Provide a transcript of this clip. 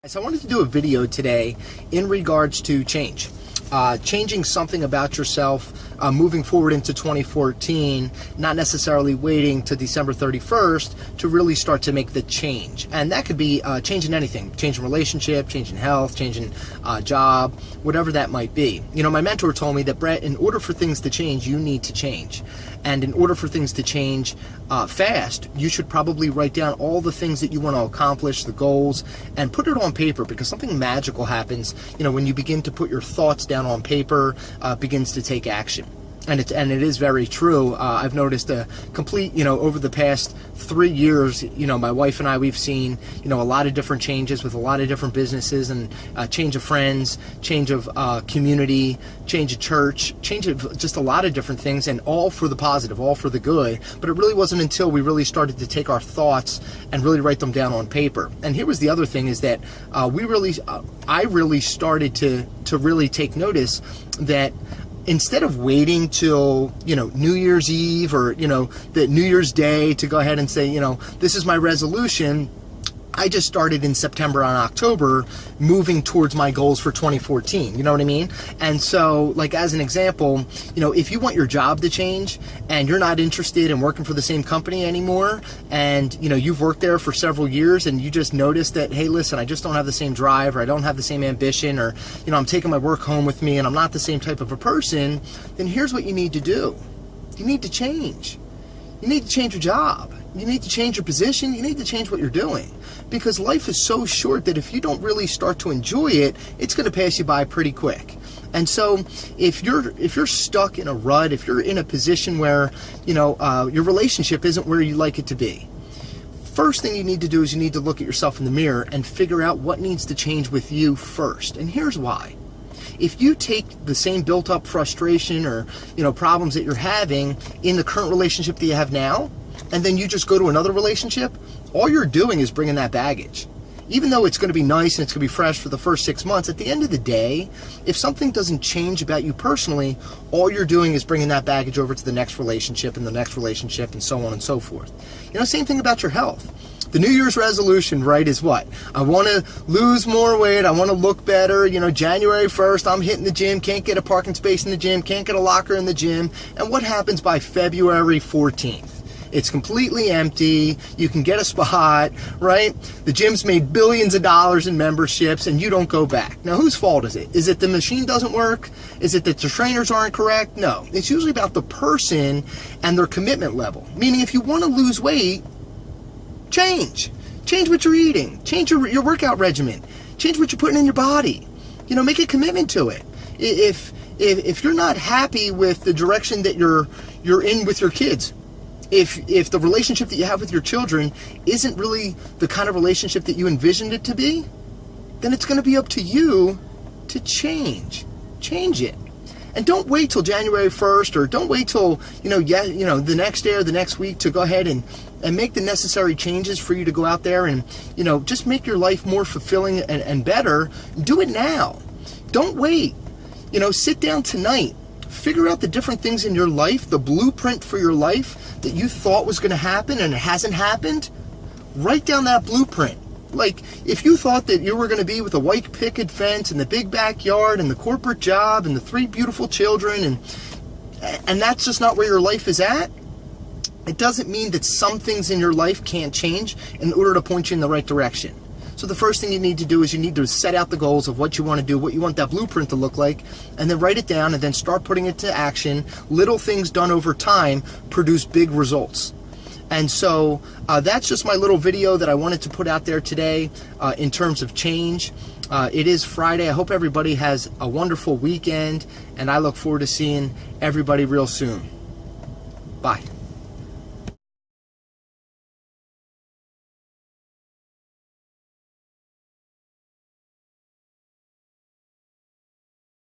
So I wanted to do a video today in regards to change. Changing something about yourself, moving forward into 2014, not necessarily waiting to December 31st to really start to make the change. And that could be changing anything, changing relationship, changing health, changing job, whatever that might be. You know, my mentor told me that, Brett, in order for things to change, you need to change. And in order for things to change fast, you should probably write down all the things that you want to accomplish, the goals, and put it on paper, because something magical happens, you know, when you begin to put your thoughts down on paper, begins to take action. And it is very true. I've noticed a complete, over the past 3 years, my wife and I, we've seen, a lot of different changes with a lot of different businesses, and change of friends, change of community, change of church, change of just a lot of different things, and all for the positive, all for the good. But it really wasn't until we really started to take our thoughts and really write them down on paper. And here was the other thing, is that I really started to really take notice that instead of waiting till, New Year's Eve or, the New Year's Day to go ahead and say, this is my resolution, I just started in September and October moving towards my goals for 2014. You know what I mean? And so, like, as an example, if you want your job to change and you're not interested in working for the same company anymore, and, you've worked there for several years and you just notice that, hey, listen, I just don't have the same drive, or I don't have the same ambition, or, I'm taking my work home with me and I'm not the same type of a person, then here's what you need to do. You need to change. You need to change your job. You need to change your position. You need to change what you're doing, because life is so short that if you don't really start to enjoy it, it's going to pass you by pretty quick. And so if you're stuck in a rut, if you're in a position where, your relationship isn't where you like it to be, first thing you need to do is you need to look at yourself in the mirror and figure out what needs to change with you first. And here's why. If you take the same built-up frustration or, problems that you're having in the current relationship that you have now, and then you just go to another relationship, all you're doing is bringing that baggage. Even though it's going to be nice and it's going to be fresh for the first 6 months, at the end of the day, if something doesn't change about you personally, all you're doing is bringing that baggage over to the next relationship and the next relationship, and so on and so forth. Same thing about your health. The New Year's resolution, right, is what? I want to lose more weight. I want to look better. January 1st, I'm hitting the gym, can't get a parking space in the gym, can't get a locker in the gym. And what happens by February 14th? It's completely empty. You can get a spot, right? The gym's made billions of dollars in memberships, and you don't go back. Now, whose fault is it? Is it the machine doesn't work? Is it that the trainers aren't correct? No. It's usually about the person and their commitment level. Meaning, if you want to lose weight, change what you're eating, change your workout regimen, change what you're putting in your body, make a commitment to it. If you're not happy with the direction that you're in with your kids, if the relationship that you have with your children isn't really the kind of relationship that you envisioned it to be, then it's going to be up to you to change it. And don't wait till January 1st, or don't wait till, the next day or the next week to go ahead and make the necessary changes for you to go out there and, just make your life more fulfilling and better. Do it now. Don't wait. Sit down tonight. Figure out the different things in your life, the blueprint for your life that you thought was going to happen and it hasn't happened. Write down that blueprint. Like, if you thought that you were going to be with a white picket fence and the big backyard and the corporate job and the 3 beautiful children, and that's just not where your life is at, it doesn't mean that some things in your life can't change in order to point you in the right direction. So the first thing you need to do is you need to set out the goals of what you want to do, what you want that blueprint to look like, and then write it down and then start putting it to action. Little things done over time produce big results. And so that's just my little video that I wanted to put out there today in terms of change. It is Friday. I hope everybody has a wonderful weekend, and I look forward to seeing everybody real soon. Bye.